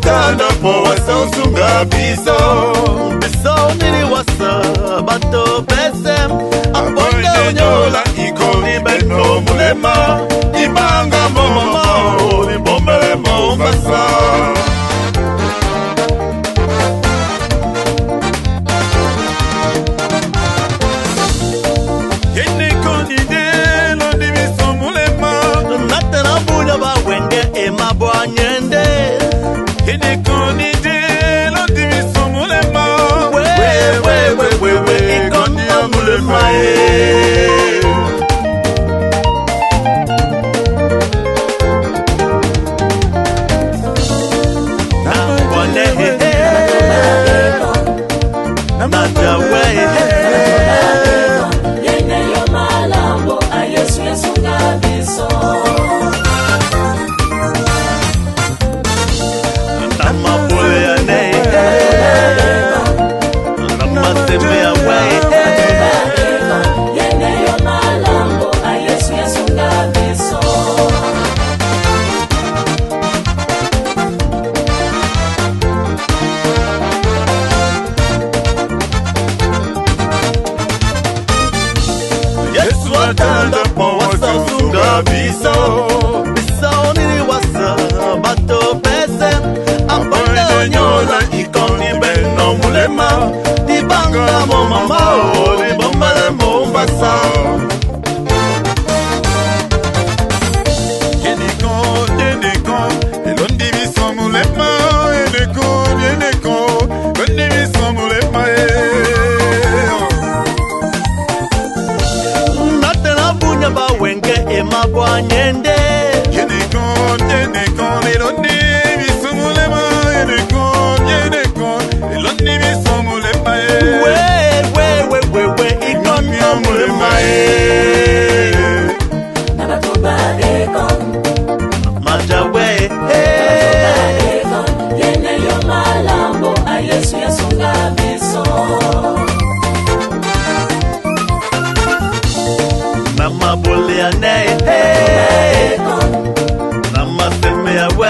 Tanda po wasa usunga biso nili wasa bato besem Aponde unyola ikoni beno mulema Ibanga momoma ni bombele mombasa Yene koni de londi biso mulema Natana bunya ba wenge ema boanyende Hini koni de lo diviso mulema We ikona mulema Na wane Na matawe Yene yo malambo ayesu yesu ngabiso Tanda po wasa usunga biso nili wasa bato besem Aponde unyola ikoni beno mulema Ibanga momama ni bombele mombasa Yeneko, elondi biso mulema Yeneko, londi biso mulema Ba wenge ema boanyende Yeneko Elondi biso mulema Yeneko Elondi biso mulema We ikona mulema Nabatuba ekon Majawe Yene yo malambo ayesu yesu ngabiso Nama bolea ne Nama semea we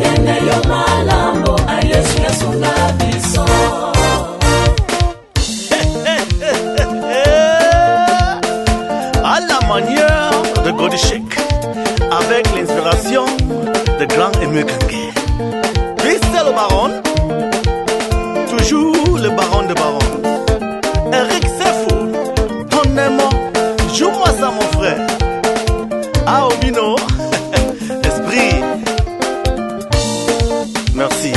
Yene yo malambo ayesu yesu ngabiso À la manière de Godishik avec l'inspiration de Grand Aimé Kanké Puis c'est le baron Toujours le baron de baron Eric Sefou joue-moi ça mon frère Ah Obino Esprit Merci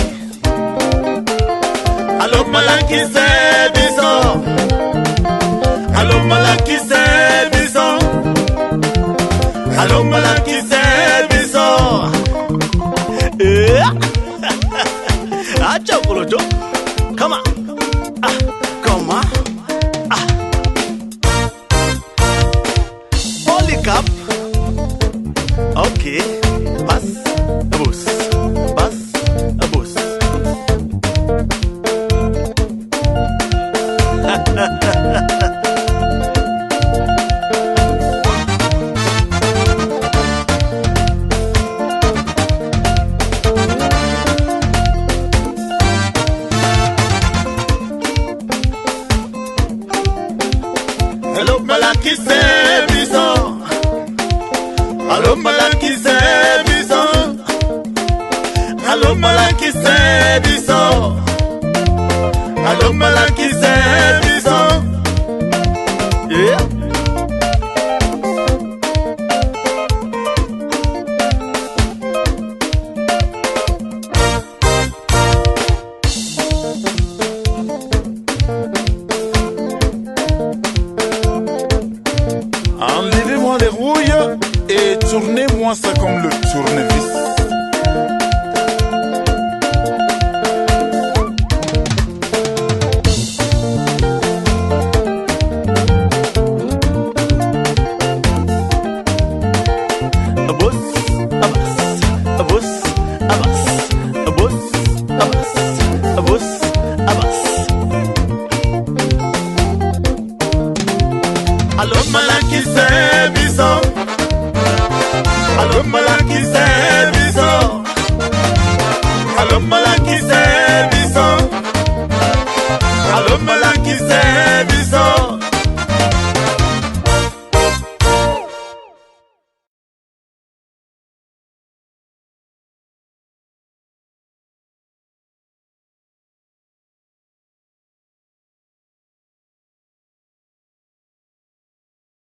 Allo malaki c'est bison Allo malaki c'est bison Allo malaki c'est bison Acha kolojo Come on Come on Polycap Ok Passe à bousse Passe à bousse Hello malaki c'est bison Hello malaki c'est bison Hello malaki c'est bison Hello malaki c'est bison Yeah Enlevez-moi les rouilles et tournez-moi ça comme le tournevis. Malakise